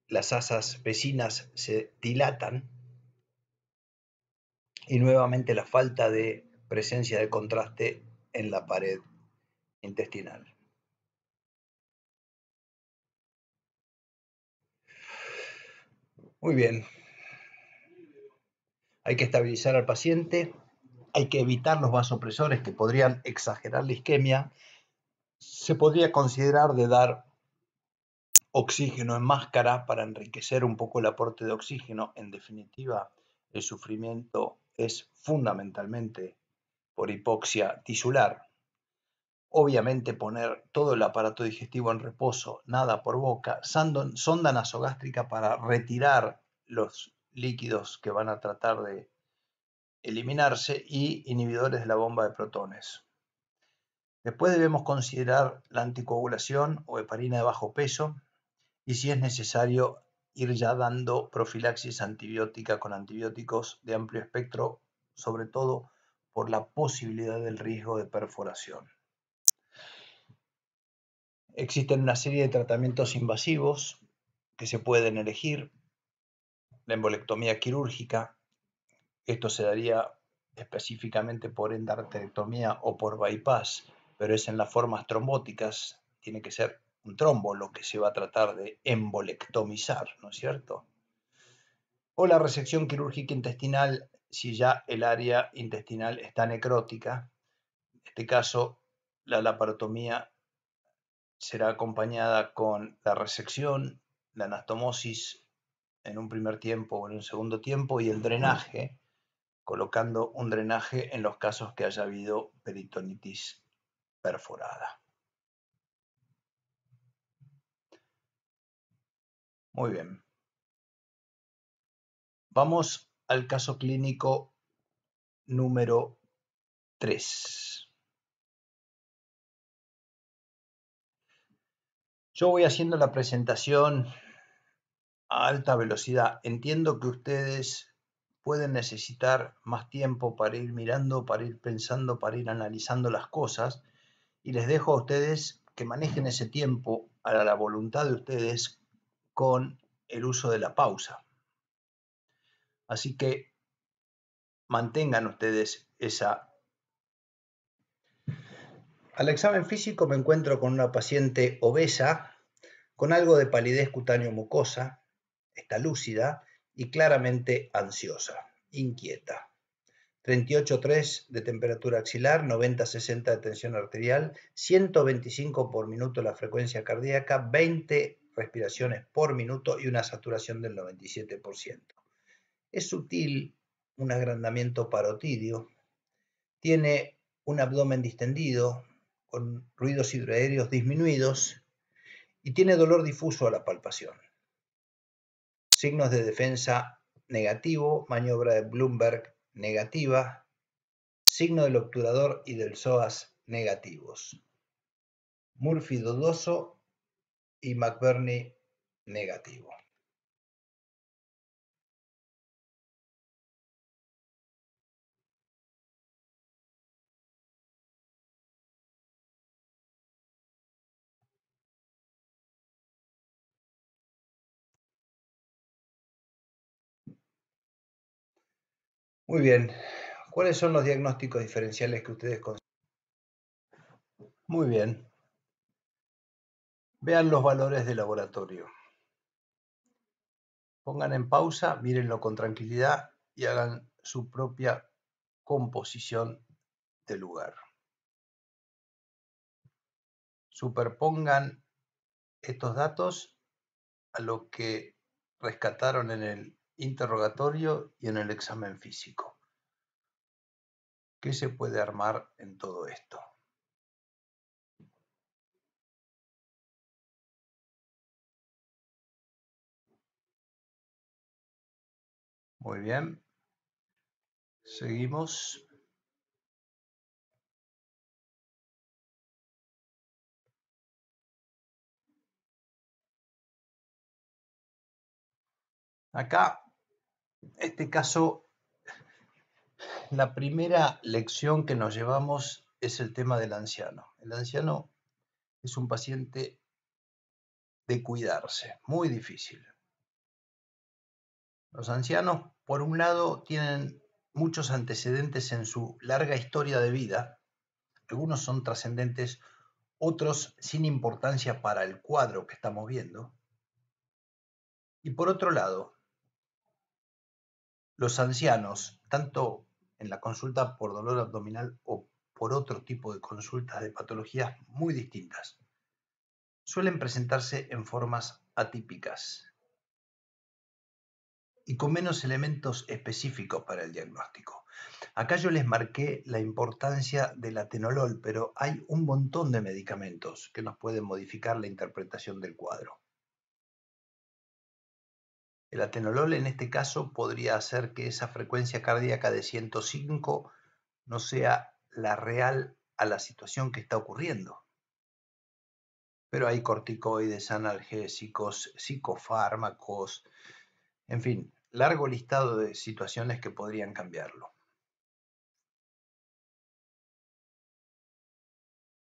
las asas vecinas se dilatan y nuevamente la falta de presencia de contraste en la pared intestinal. Muy bien. Hay que estabilizar al paciente, hay que evitar los vasopresores que podrían exagerar la isquemia. Se podría considerar de dar oxígeno en máscara para enriquecer un poco el aporte de oxígeno. En definitiva, el sufrimiento es fundamentalmente por hipoxia tisular. Obviamente poner todo el aparato digestivo en reposo, nada por boca, sonda nasogástrica para retirar los líquidos que van a tratar de eliminarse y inhibidores de la bomba de protones. Después debemos considerar la anticoagulación o heparina de bajo peso y si es necesario ir ya dando profilaxis antibiótica con antibióticos de amplio espectro, sobre todo por la posibilidad del riesgo de perforación. Existen una serie de tratamientos invasivos que se pueden elegir. La embolectomía quirúrgica, esto se daría específicamente por endarterectomía o por bypass, pero es en las formas trombóticas, tiene que ser un trombo lo que se va a tratar de embolectomizar, ¿no es cierto? O la resección quirúrgica intestinal si ya el área intestinal está necrótica. En este caso, la laparotomía será acompañada con la resección, la anastomosis en un primer tiempo o en un segundo tiempo y el drenaje, colocando un drenaje en los casos que haya habido peritonitis perforada. Muy bien. Vamos al caso clínico número 3. Yo voy haciendo la presentación a alta velocidad. Entiendo que ustedes pueden necesitar más tiempo para ir mirando, para ir pensando, para ir analizando las cosas, y les dejo a ustedes que manejen ese tiempo a la voluntad de ustedes con el uso de la pausa. Así que mantengan ustedes esa. Al examen físico me encuentro con una paciente obesa, con algo de palidez cutáneo mucosa, está lúcida y claramente ansiosa, inquieta. 38,3 de temperatura axilar, 90-60 de tensión arterial, 125 por minuto la frecuencia cardíaca, 20 respiraciones por minuto y una saturación del 97%. Es sutil un agrandamiento parotídeo, tiene un abdomen distendido, con ruidos hidroaéreos disminuidos y tiene dolor difuso a la palpación. Signos de defensa negativo, maniobra de Bloomberg negativa, signo del obturador y del psoas negativos. Murphy dudoso y McBurney negativo. Muy bien. ¿Cuáles son los diagnósticos diferenciales que ustedes consideran? Muy bien. Vean los valores de laboratorio. Pongan en pausa, mírenlo con tranquilidad y hagan su propia composición de lugar. Superpongan estos datos a lo que rescataron en el interrogatorio y en el examen físico. ¿Qué se puede armar en todo esto? Muy bien. Seguimos. Acá, este caso, la primera lección que nos llevamos es el tema del anciano. El anciano es un paciente de cuidarse, muy difícil. Los ancianos, por un lado, tienen muchos antecedentes en su larga historia de vida. Algunos son trascendentes, otros sin importancia para el cuadro que estamos viendo. Y por otro lado, los ancianos, tanto en la consulta por dolor abdominal o por otro tipo de consultas de patologías muy distintas, suelen presentarse en formas atípicas y con menos elementos específicos para el diagnóstico. Acá yo les marqué la importancia del atenolol, pero hay un montón de medicamentos que nos pueden modificar la interpretación del cuadro. El atenolol en este caso podría hacer que esa frecuencia cardíaca de 105 no sea la real a la situación que está ocurriendo. Pero hay corticoides, analgésicos, psicofármacos, en fin, largo listado de situaciones que podrían cambiarlo.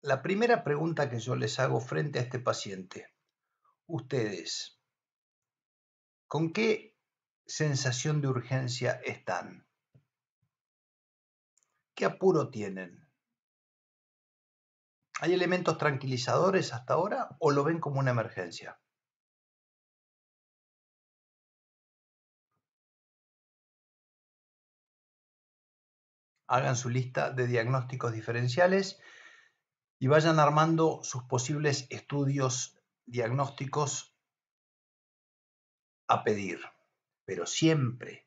La primera pregunta que yo les hago frente a este paciente, ustedes, ¿con qué sensación de urgencia están? ¿Qué apuro tienen? ¿Hay elementos tranquilizadores hasta ahora o lo ven como una emergencia? Hagan su lista de diagnósticos diferenciales y vayan armando sus posibles estudios diagnósticos a pedir, pero siempre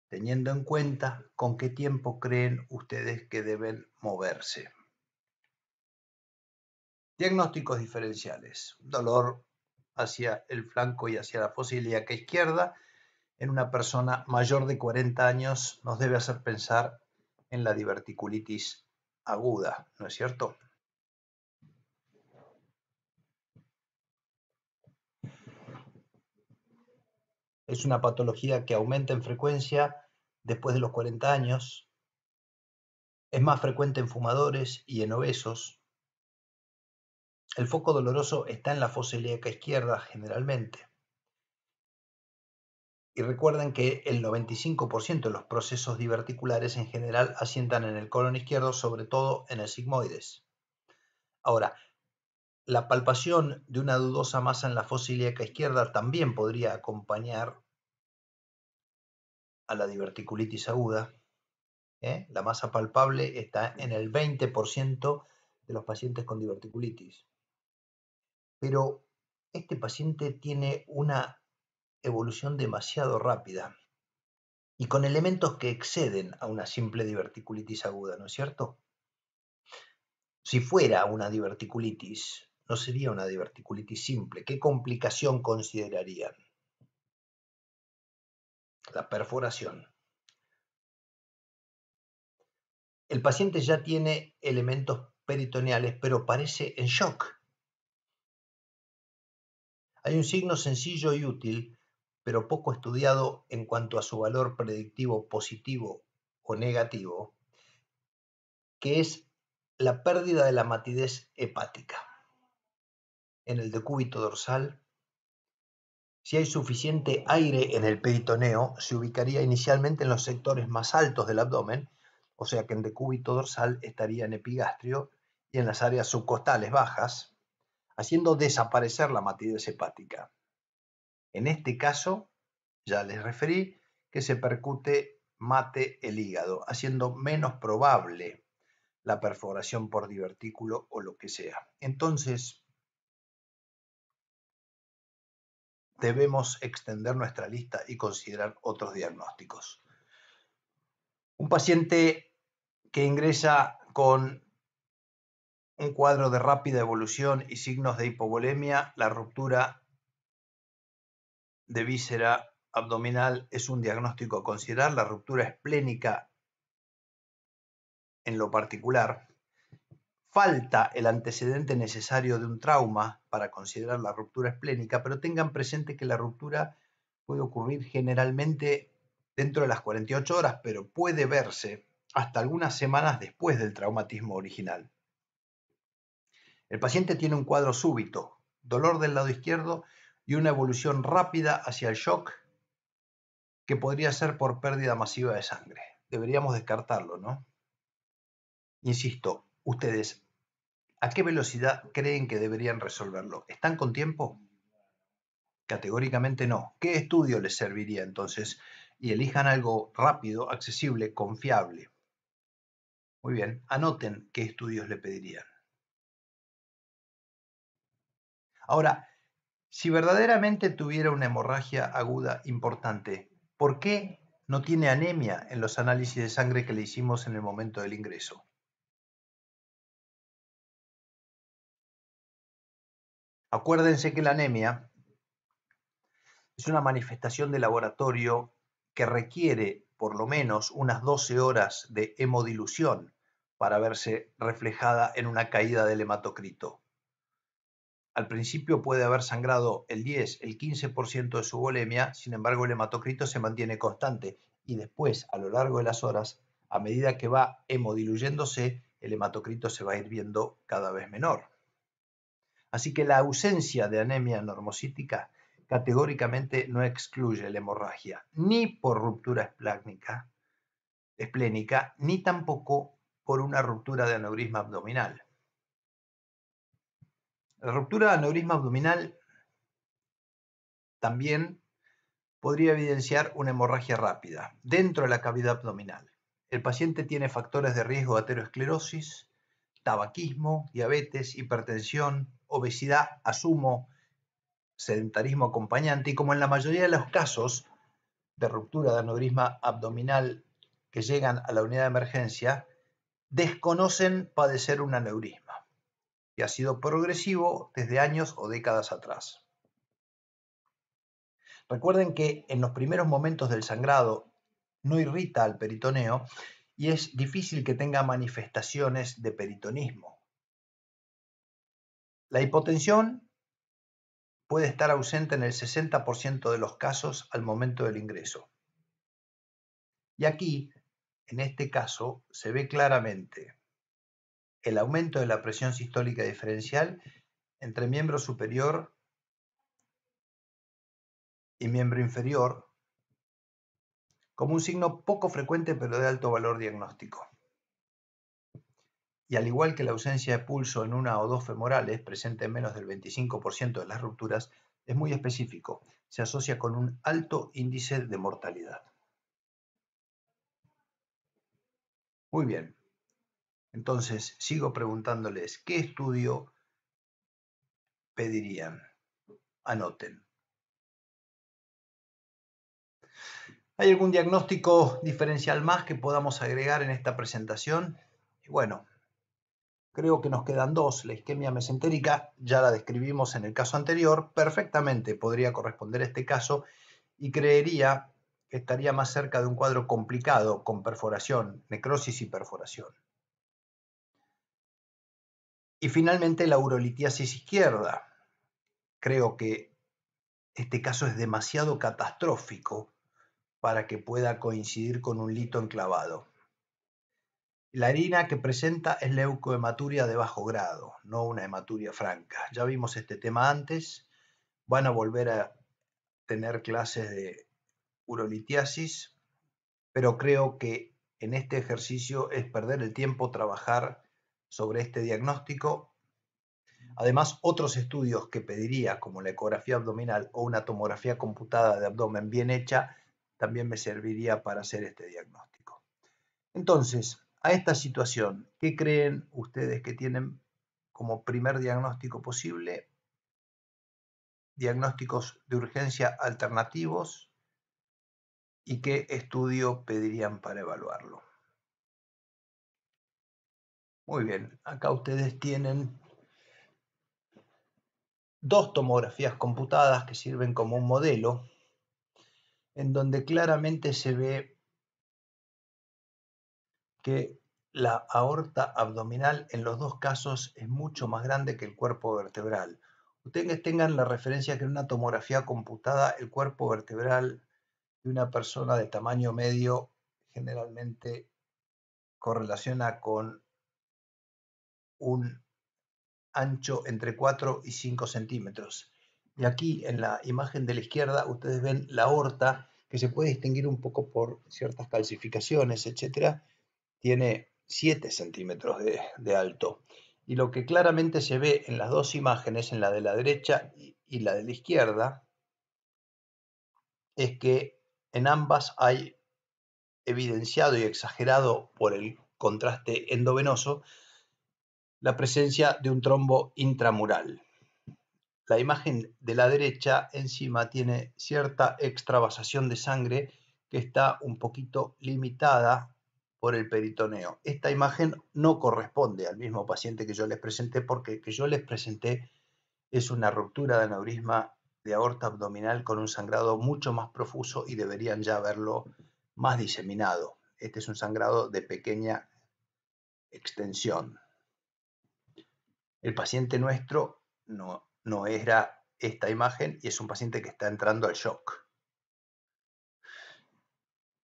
teniendo en cuenta con qué tiempo creen ustedes que deben moverse. Diagnósticos diferenciales. Dolor hacia el flanco y hacia la fosa ilíaca izquierda en una persona mayor de 40 años nos debe hacer pensar en la diverticulitis aguda, ¿no es cierto? Es una patología que aumenta en frecuencia después de los 40 años, es más frecuente en fumadores y en obesos. El foco doloroso está en la fosa ilíaca izquierda generalmente. Y recuerden que el 95% de los procesos diverticulares en general asientan en el colon izquierdo, sobre todo en el sigmoides. Ahora, la palpación de una dudosa masa en la fosa ilíaca izquierda también podría acompañar a la diverticulitis aguda. La masa palpable está en el 20% de los pacientes con diverticulitis. Pero este paciente tiene una evolución demasiado rápida y con elementos que exceden a una simple diverticulitis aguda, ¿no es cierto? Si fuera una diverticulitis, no sería una diverticulitis simple. ¿Qué complicación considerarían? La perforación. El paciente ya tiene elementos peritoneales, pero parece en shock. Hay un signo sencillo y útil, pero poco estudiado en cuanto a su valor predictivo positivo o negativo, que es la pérdida de la matidez hepática. En el decúbito dorsal, si hay suficiente aire en el peritoneo, se ubicaría inicialmente en los sectores más altos del abdomen, o sea que en decúbito dorsal estaría en epigastrio y en las áreas subcostales bajas, haciendo desaparecer la matidez hepática. En este caso, ya les referí que se percute mate el hígado, haciendo menos probable la perforación por divertículo o lo que sea. Entonces, debemos extender nuestra lista y considerar otros diagnósticos. Un paciente que ingresa con un cuadro de rápida evolución y signos de hipovolemia, la ruptura de víscera abdominal es un diagnóstico a considerar. La ruptura esplénica en lo particular. Falta el antecedente necesario de un trauma para considerar la ruptura esplénica, pero tengan presente que la ruptura puede ocurrir generalmente dentro de las 48 horas, pero puede verse hasta algunas semanas después del traumatismo original. El paciente tiene un cuadro súbito, dolor del lado izquierdo y una evolución rápida hacia el shock que podría ser por pérdida masiva de sangre. Deberíamos descartarlo, ¿no? Insisto, ustedes, ¿a qué velocidad creen que deberían resolverlo? ¿Están con tiempo? Categóricamente no. ¿Qué estudio les serviría entonces? Y elijan algo rápido, accesible, confiable. Muy bien, anoten qué estudios le pedirían. Ahora, si verdaderamente tuviera una hemorragia aguda importante, ¿por qué no tiene anemia en los análisis de sangre que le hicimos en el momento del ingreso? Acuérdense que la anemia es una manifestación de laboratorio que requiere por lo menos unas 12 horas de hemodilución para verse reflejada en una caída del hematocrito. Al principio puede haber sangrado el 10, el 15% de su volemia, sin embargo el hematocrito se mantiene constante y después, a lo largo de las horas, a medida que va hemodiluyéndose, el hematocrito se va a ir viendo cada vez menor. Así que la ausencia de anemia normocítica categóricamente no excluye la hemorragia, ni por ruptura esplénica, ni tampoco por una ruptura de aneurisma abdominal. La ruptura de aneurisma abdominal también podría evidenciar una hemorragia rápida dentro de la cavidad abdominal. El paciente tiene factores de riesgo de aterosclerosis, tabaquismo, diabetes, hipertensión, obesidad, asumo, sedentarismo acompañante, y como en la mayoría de los casos de ruptura de aneurisma abdominal que llegan a la unidad de emergencia, desconocen padecer un aneurisma, que ha sido progresivo desde años o décadas atrás. Recuerden que en los primeros momentos del sangrado no irrita al peritoneo y es difícil que tenga manifestaciones de peritonismo. La hipotensión puede estar ausente en el 60% de los casos al momento del ingreso. Y aquí, en este caso, se ve claramente el aumento de la presión sistólica diferencial entre miembro superior y miembro inferior, como un signo poco frecuente pero de alto valor diagnóstico. Y al igual que la ausencia de pulso en una o dos femorales, presente en menos del 25% de las rupturas, es muy específico, se asocia con un alto índice de mortalidad. Muy bien, entonces sigo preguntándoles, ¿qué estudio pedirían? Anoten. ¿Hay algún diagnóstico diferencial más que podamos agregar en esta presentación? Y bueno, creo que nos quedan dos. La isquemia mesentérica ya la describimos en el caso anterior, perfectamente podría corresponder a este caso y creería que estaría más cerca de un cuadro complicado con perforación, necrosis y perforación. Y finalmente la urolitiasis izquierda. Creo que este caso es demasiado catastrófico para que pueda coincidir con un lito enclavado. La herida que presenta es leucohematuria de bajo grado, no una hematuria franca. Ya vimos este tema antes. Van a volver a tener clases de urolitiasis, pero creo que en este ejercicio es perder el tiempo trabajar sobre este diagnóstico. Además, otros estudios que pediría, como la ecografía abdominal o una tomografía computada de abdomen bien hecha, también me serviría para hacer este diagnóstico. Entonces, a esta situación, ¿qué creen ustedes que tienen como primer diagnóstico posible? Diagnósticos de urgencia alternativos y qué estudio pedirían para evaluarlo. Muy bien, acá ustedes tienen dos tomografías computadas que sirven como un modelo, en donde claramente se ve que la aorta abdominal en los dos casos es mucho más grande que el cuerpo vertebral. Ustedes tengan la referencia que en una tomografía computada el cuerpo vertebral de una persona de tamaño medio generalmente correlaciona con un ancho entre 4 y 5 centímetros. Y aquí en la imagen de la izquierda ustedes ven la aorta, que se puede distinguir un poco por ciertas calcificaciones, etcétera. Tiene 7 centímetros de alto. Y lo que claramente se ve en las dos imágenes, en la de la derecha y la de la izquierda, es que en ambas hay evidenciado y exagerado por el contraste endovenoso la presencia de un trombo intramural. La imagen de la derecha encima tiene cierta extravasación de sangre que está un poquito limitada por el peritoneo. Esta imagen no corresponde al mismo paciente que yo les presenté, porque el que yo les presenté es una ruptura de aneurisma de aorta abdominal con un sangrado mucho más profuso y deberían ya verlo más diseminado. Este es un sangrado de pequeña extensión. El paciente nuestro no era esta imagen y es un paciente que está entrando al shock.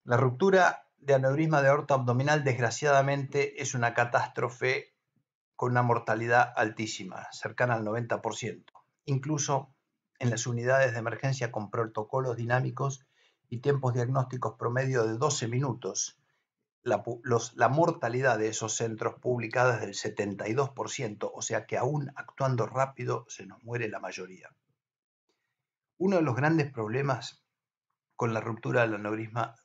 La ruptura de aneurisma de aorta abdominal desgraciadamente es una catástrofe con una mortalidad altísima, cercana al 90%, incluso en las unidades de emergencia con protocolos dinámicos y tiempos diagnósticos promedio de 12 minutos. La mortalidad de esos centros publicada es del 72%, o sea que aún actuando rápido se nos muere la mayoría. Uno de los grandes problemas con la ruptura del aneurisma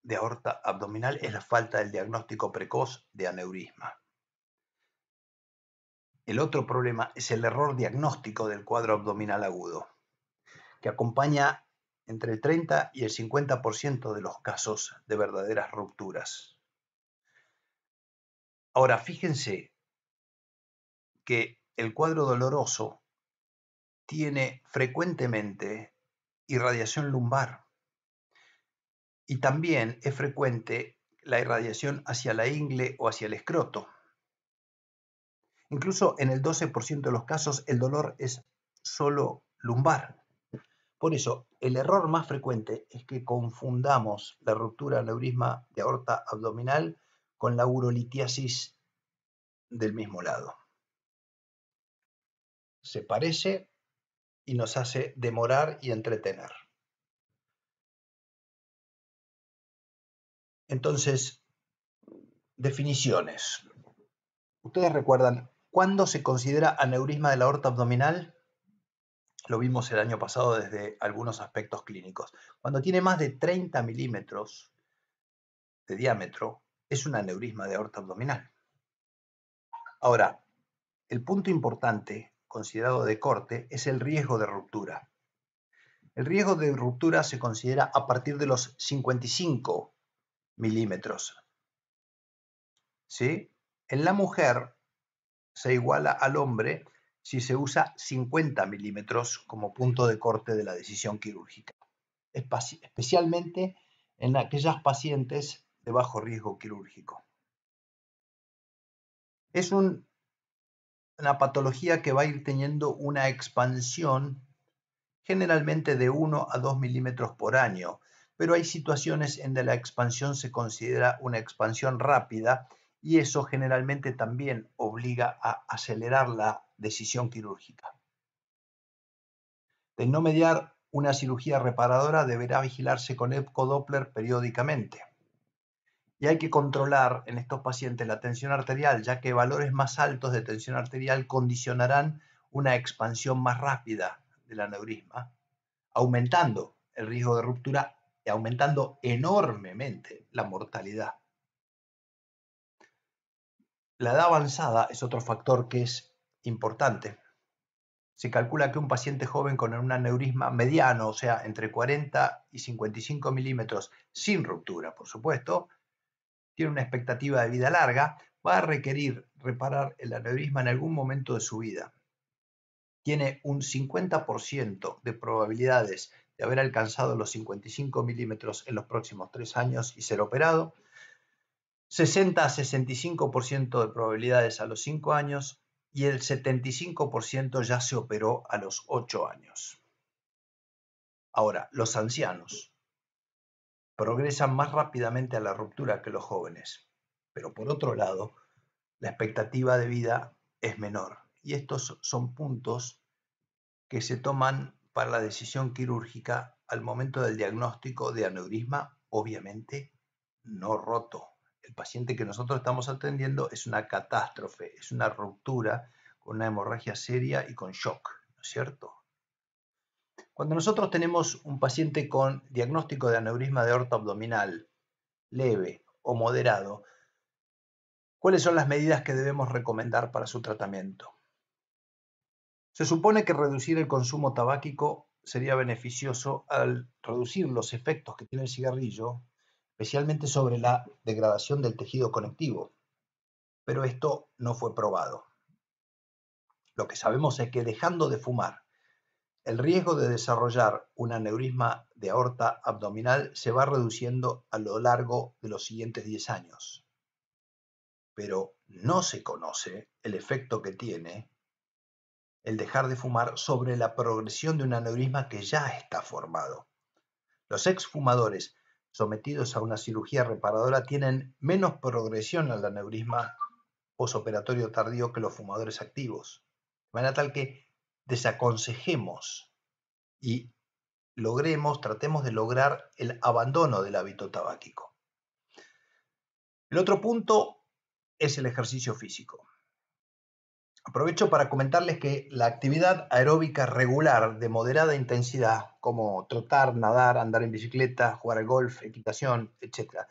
de aorta abdominal es la falta del diagnóstico precoz de aneurisma. El otro problema es el error diagnóstico del cuadro abdominal agudo, que acompaña entre el 30 y el 50% de los casos de verdaderas rupturas. Ahora, fíjense que el cuadro doloroso tiene frecuentemente irradiación lumbar y también es frecuente la irradiación hacia la ingle o hacia el escroto. Incluso en el 12% de los casos el dolor es solo lumbar. Por eso, el error más frecuente es que confundamos la ruptura aneurisma de aorta abdominal con la urolitiasis del mismo lado. Se parece y nos hace demorar y entretener. Entonces, definiciones. ¿Ustedes recuerdan cuándo se considera aneurisma de la aorta abdominal? Lo vimos el año pasado desde algunos aspectos clínicos. Cuando tiene más de 30 milímetros de diámetro, es un aneurisma de aorta abdominal. Ahora, el punto importante, considerado de corte, es el riesgo de ruptura. El riesgo de ruptura se considera a partir de los 55 milímetros. ¿Sí? En la mujer se iguala al hombre si se usa 50 milímetros como punto de corte de la decisión quirúrgica, especialmente en aquellas pacientes de bajo riesgo quirúrgico. Es una patología que va a ir teniendo una expansión generalmente de 1 a 2 milímetros por año, pero hay situaciones en donde la expansión se considera una expansión rápida y eso generalmente también obliga a acelerar la decisión quirúrgica. De no mediar una cirugía reparadora deberá vigilarse con ecodoppler periódicamente. Y hay que controlar en estos pacientes la tensión arterial, ya que valores más altos de tensión arterial condicionarán una expansión más rápida del aneurisma, aumentando el riesgo de ruptura y aumentando enormemente la mortalidad. La edad avanzada es otro factor que es importante. Se calcula que un paciente joven con un aneurisma mediano, o sea, entre 40 y 55 milímetros, sin ruptura, por supuesto, tiene una expectativa de vida larga, va a requerir reparar el aneurisma en algún momento de su vida. Tiene un 50% de probabilidades de haber alcanzado los 55 milímetros en los próximos 3 años y ser operado, 60 a 65% de probabilidades a los 5 años y el 75% ya se operó a los 8 años. Ahora, los ancianos progresan más rápidamente a la ruptura que los jóvenes, pero por otro lado, la expectativa de vida es menor. Y estos son puntos que se toman para la decisión quirúrgica al momento del diagnóstico de aneurisma, obviamente no roto. El paciente que nosotros estamos atendiendo es una catástrofe, es una ruptura con una hemorragia seria y con shock, ¿no es cierto? Cuando nosotros tenemos un paciente con diagnóstico de aneurisma de aorta abdominal leve o moderado, ¿cuáles son las medidas que debemos recomendar para su tratamiento? Se supone que reducir el consumo tabáquico sería beneficioso al reducir los efectos que tiene el cigarrillo, especialmente sobre la degradación del tejido conectivo, pero esto no fue probado. Lo que sabemos es que dejando de fumar, el riesgo de desarrollar un aneurisma de aorta abdominal se va reduciendo a lo largo de los siguientes 10 años, pero no se conoce el efecto que tiene el dejar de fumar sobre la progresión de un aneurisma que ya está formado. Los exfumadores sometidos a una cirugía reparadora tienen menos progresión al aneurisma posoperatorio tardío que los fumadores activos, de manera tal que desaconsejemos y tratemos de lograr el abandono del hábito tabáquico. El otro punto es el ejercicio físico. Aprovecho para comentarles que la actividad aeróbica regular de moderada intensidad, como trotar, nadar, andar en bicicleta, jugar al golf, equitación, etc.,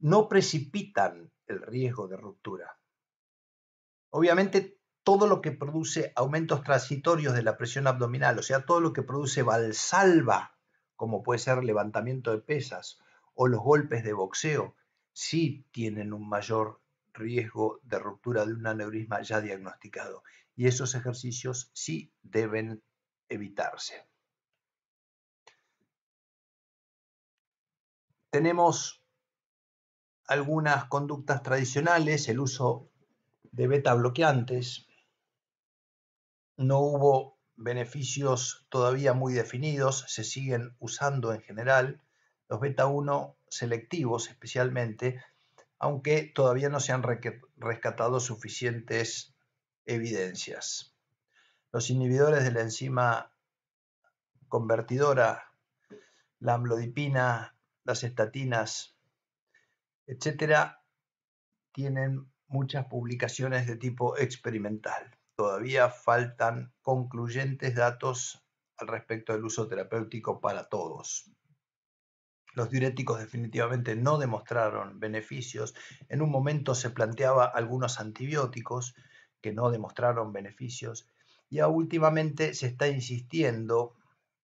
no precipitan el riesgo de ruptura. Obviamente, todo lo que produce aumentos transitorios de la presión abdominal, o sea, todo lo que produce valsalva, como puede ser levantamiento de pesas o los golpes de boxeo, sí tienen un mayor riesgo de ruptura de un aneurisma ya diagnosticado. Y esos ejercicios sí deben evitarse. Tenemos algunas conductas tradicionales, el uso de beta bloqueantes. No hubo beneficios todavía muy definidos, se siguen usando en general, los beta 1 selectivos especialmente, aunque todavía no se han rescatado suficientes evidencias. Los inhibidores de la enzima convertidora, la amlodipina, las estatinas, etcétera, tienen muchas publicaciones de tipo experimental. Todavía faltan concluyentes datos al respecto del uso terapéutico para todos. Los diuréticos definitivamente no demostraron beneficios. En un momento se planteaba algunos antibióticos que no demostraron beneficios. Y últimamente se está insistiendo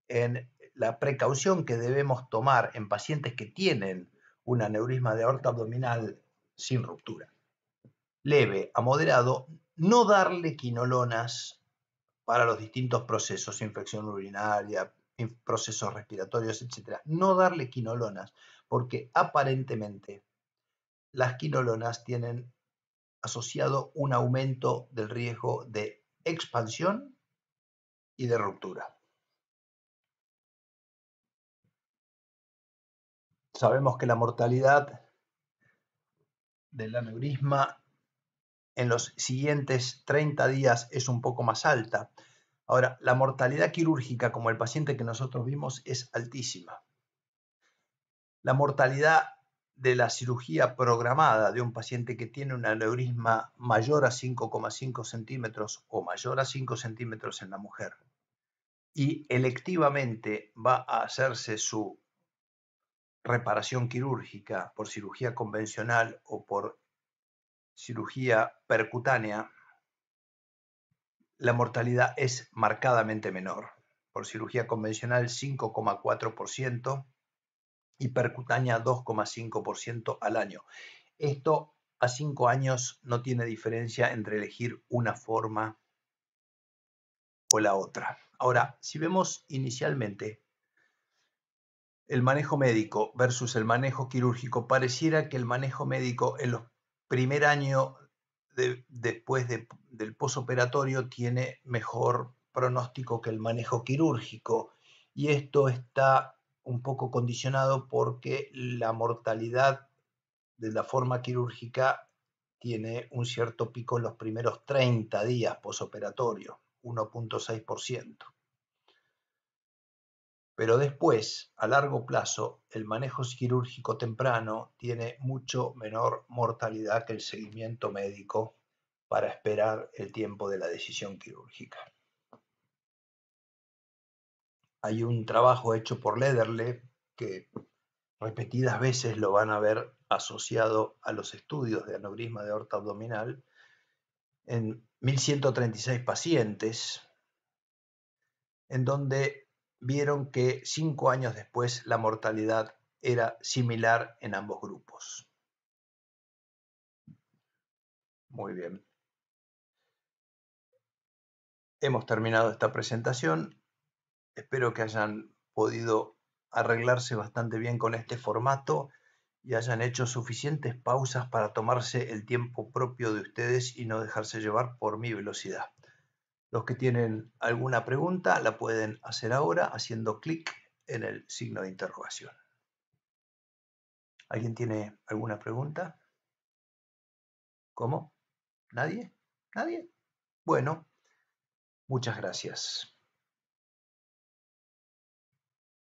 en la precaución que debemos tomar en pacientes que tienen un aneurisma de aorta abdominal sin ruptura, leve a moderado, no darle quinolonas para los distintos procesos, infección urinaria, procesos respiratorios, etc. No darle quinolonas, porque aparentemente las quinolonas tienen asociado un aumento del riesgo de expansión y de ruptura. Sabemos que la mortalidad del aneurisma en los siguientes 30 días es un poco más alta. Ahora, la mortalidad quirúrgica, como el paciente que nosotros vimos, es altísima. La mortalidad de la cirugía programada de un paciente que tiene un aneurisma mayor a 5,5 centímetros o mayor a 5 centímetros en la mujer y electivamente va a hacerse su reparación quirúrgica por cirugía convencional o por cirugía percutánea, la mortalidad es marcadamente menor. Por cirugía convencional 5,4% y percutánea 2,5% al año. Esto a 5 años no tiene diferencia entre elegir una forma o la otra. Ahora, si vemos inicialmente el manejo médico versus el manejo quirúrgico, pareciera que el manejo médico en los primer año después del posoperatorio tiene mejor pronóstico que el manejo quirúrgico, y esto está un poco condicionado porque la mortalidad de la forma quirúrgica tiene un cierto pico en los primeros 30 días posoperatorio, 1,6%. Pero después, a largo plazo, el manejo quirúrgico temprano tiene mucho menor mortalidad que el seguimiento médico para esperar el tiempo de la decisión quirúrgica. Hay un trabajo hecho por Lederle que repetidas veces lo van a ver asociado a los estudios de aneurisma de aorta abdominal en 1.136 pacientes, en donde vieron que 5 años después la mortalidad era similar en ambos grupos. Muy bien. Hemos terminado esta presentación. Espero que hayan podido arreglarse bastante bien con este formato y hayan hecho suficientes pausas para tomarse el tiempo propio de ustedes y no dejarse llevar por mi velocidad. Los que tienen alguna pregunta la pueden hacer ahora haciendo clic en el signo de interrogación. ¿Alguien tiene alguna pregunta? ¿Cómo? ¿Nadie? ¿Nadie? Bueno, muchas gracias.